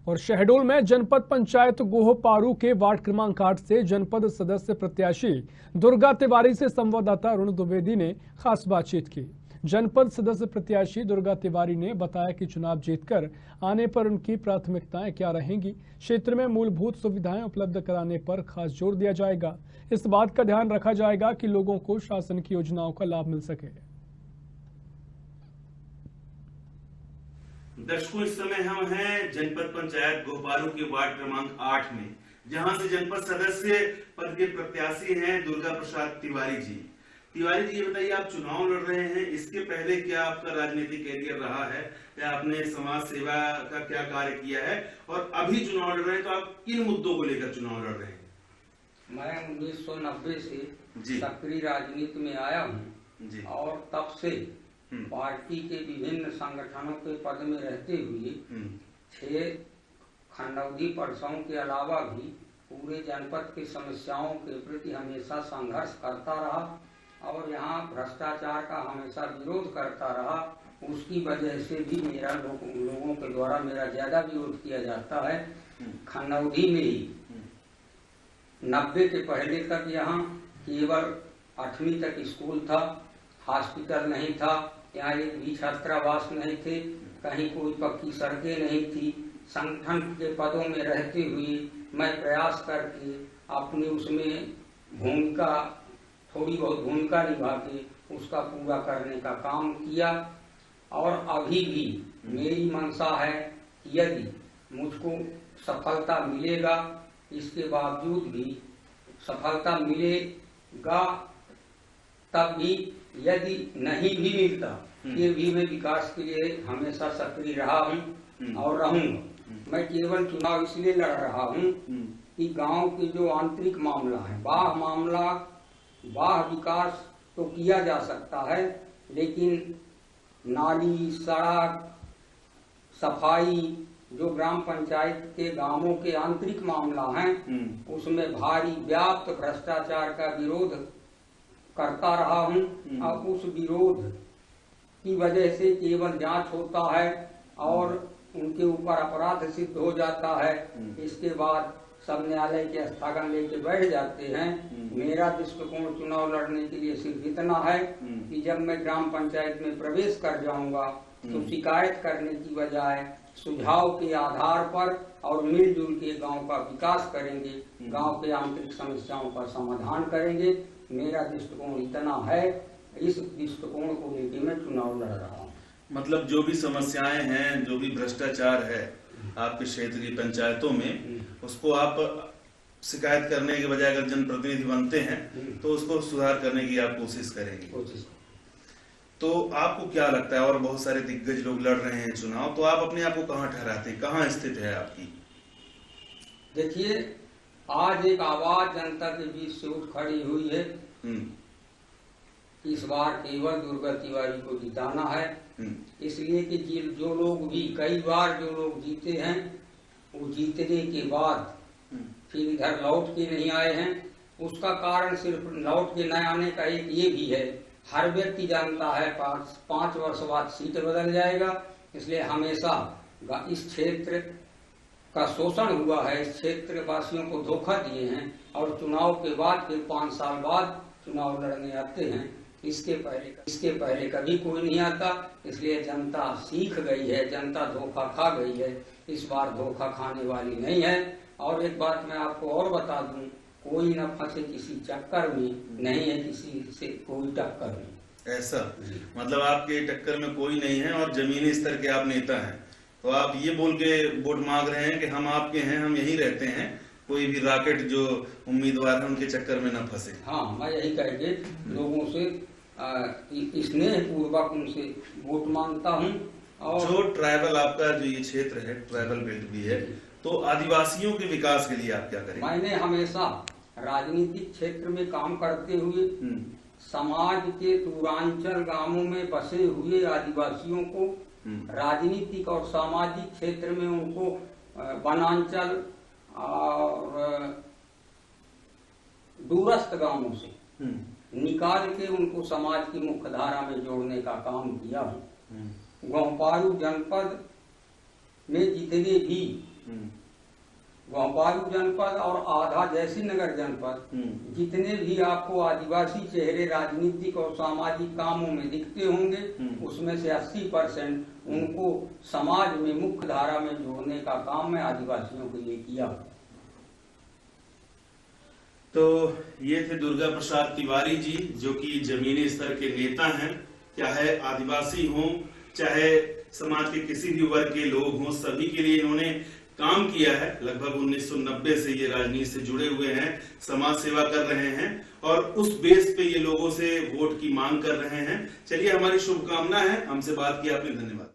और शहडोल में जनपद पंचायत गोहपारू के वार्ड क्रमांक 8 से जनपद सदस्य प्रत्याशी दुर्गा तिवारी से संवाददाता अरुण द्विवेदी ने खास बातचीत की। जनपद सदस्य प्रत्याशी दुर्गा तिवारी ने बताया कि चुनाव जीतकर आने पर उनकी प्राथमिकताएं क्या रहेंगी। क्षेत्र में मूलभूत सुविधाएं उपलब्ध कराने पर खास जोर दिया जाएगा। इस बात का ध्यान रखा जाएगा कि लोगों को शासन की योजनाओं का लाभ मिल सके। दर्शकों, इस समय हम हैं जनपद पंचायत गोहपारू के वार्ड क्रमांक 8 में, जहां से जनपद सदस्य पद के प्रत्याशी हैं दुर्गा प्रसाद तिवारी जी। तिवारी जी, ये बताइए, आप चुनाव लड़ रहे हैं, इसके पहले क्या आपका राजनीतिक कैरियर रहा है या आपने समाज सेवा का क्या कार्य किया है, और अभी चुनाव लड़ रहे हैं तो आप किन मुद्दों को लेकर चुनाव लड़ रहे हैं? मैं 1990 से सक्रिय राजनीति में आया हूँ और तब से पार्टी के विभिन्न संगठनों के पद में रहते हुए 6 खंडौदी परिषदों के अलावा भी पूरे जनपद की समस्याओं के प्रति हमेशा संघर्ष करता रहा और यहाँ भ्रष्टाचार का हमेशा विरोध करता रहा। उसकी वजह से भी मेरा लोगों के द्वारा मेरा ज्यादा विरोध किया जाता है। खंडौदी में ही 90 के पहले तक यहाँ केवल 8वीं तक स्कूल था, हॉस्पिटल नहीं था, यहाँ एक भी छात्रावास नहीं थे, कहीं कोई पक्की सड़कें नहीं थी। संगठन के पदों में रहते हुए मैं प्रयास करके अपनी उसमें थोड़ी बहुत भूमिका निभा के उसका पूरा करने का काम किया। और अभी भी मेरी मंशा है कि यदि मुझको सफलता मिलेगा, इसके बावजूद भी सफलता मिलेगा, तब भी यदि नहीं भी मिलता फिर भी मैं विकास के लिए हमेशा सक्रिय रहा हूँ और रहूंगा। मैं केवल चुनाव इसलिए लड़ रहा हूँ कि गांव के जो आंतरिक मामला है, बाह्य विकास तो किया जा सकता है, लेकिन नाली, सड़क, सफाई, जो ग्राम पंचायत के गांवों के आंतरिक मामला हैं, उसमें भारी व्याप्त भ्रष्टाचार का विरोध करता रहा हूं। अब उस विरोध की वजह से केवल जांच होता है और उनके ऊपर अपराध सिद्ध हो जाता है। इसके बाद सब न्यायालय के स्थगन लेके बैठ जाते हैं। मेरा दृष्टिकोण चुनाव लड़ने के लिए सिर्फ इतना है कि जब मैं ग्राम पंचायत में प्रवेश कर जाऊंगा तो शिकायत करने की बजाय सुझाव के आधार पर और मिलजुल के गांव का विकास करेंगे, गांव के आंतरिक समस्याओं का समाधान करेंगे। मेरा दृष्टिकोण इतना है, इस दृष्टिकोण को लेकर मैं चुनाव लड़ रहा हूँ। मतलब जो भी समस्याएं हैं, जो भी भ्रष्टाचार है आपके क्षेत्र की पंचायतों में, उसको आप शिकायत करने के बजाय अगर जनप्रतिनिधि बनते हैं तो उसको सुधार करने की आप कोशिश करेंगे। तो आपको क्या लगता है, और बहुत सारे दिग्गज लोग लड़ रहे हैं चुनाव, तो आप अपने आप को कहाँ ठहराते हैं, कहाँ स्थित है आपकी? देखिए, आज एक आवाज जनता के बीच से उठ खड़ी हुई है। इस बार केवल दुर्गा तिवारी को जिताना है, इसलिए कि जो लोग भी कई बार जो लोग जीते हैं वो जीतने के बाद फिर इधर लौट के नहीं आए हैं। उसका कारण सिर्फ लौट के न आने का एक ये भी है, हर व्यक्ति जानता है 5 वर्ष बाद सीट बदल जाएगा, इसलिए हमेशा इस क्षेत्र का शोषण हुआ है, इस क्षेत्र वासियों को धोखा दिए हैं और चुनाव के बाद फिर 5 साल बाद चुनाव लड़ने आते हैं। इसके पहले कभी कोई नहीं आता, इसलिए जनता सीख गई है, जनता धोखा खा गई है। इस बार धोखा खाने वाली नहीं है। और एक बात मैं आपको और बता दूं, कोई न फंसे किसी चक्कर में, नहीं है किसी से कोई टक्कर में। ऐसा मतलब आपके टक्कर में कोई नहीं है और जमीनी स्तर के आप नेता हैं, तो आप ये बोल के वोट मांग रहे हैं कि हम आपके हैं, हम यहीं रहते हैं, कोई भी रॉकेट जो उम्मीदवार है उनके चक्कर में न फंसे। हाँ, मैं यही कह के लोगों से स्नेह पूर्वक उनसे वोट मांगता हूँ। और जो ट्राइबल आपका जो ये क्षेत्र है, ट्राइबल बेल्ट भी है, तो आदिवासियों के विकास के लिए आप क्या करेंगे? मैंने हमेशा राजनीतिक क्षेत्र में काम करते हुए समाज के दूरांचल गांवों में बसे हुए आदिवासियों को राजनीतिक और सामाजिक क्षेत्र में उनको वनांचल और दूरस्थ गांवों से निकाल के उनको समाज की मुख्य धारा में जोड़ने का काम किया हूँ। गोहपारू जनपद में जितने भी गोपारू जनपद और आधा जैसी नगर जनपद जितने भी आपको आदिवासी चेहरे राजनीतिक और सामाजिक कामों में दिखते होंगे उसमें से 80% उनको समाज में मुख्य धारा में जोड़ने का काम मैं आदिवासियों के लिए किया। तो ये थे दुर्गा प्रसाद तिवारी जी, जो कि जमीनी स्तर के नेता हैं। चाहे आदिवासी हों, चाहे समाज के किसी भी वर्ग के लोग हों, सभी के लिए इन्होंने काम किया है। लगभग 1990 से ये राजनीति से जुड़े हुए हैं, समाज सेवा कर रहे हैं और उस बेस पे ये लोगों से वोट की मांग कर रहे हैं। चलिए, हमारी शुभकामना है। हमसे बात किया आपने, धन्यवाद।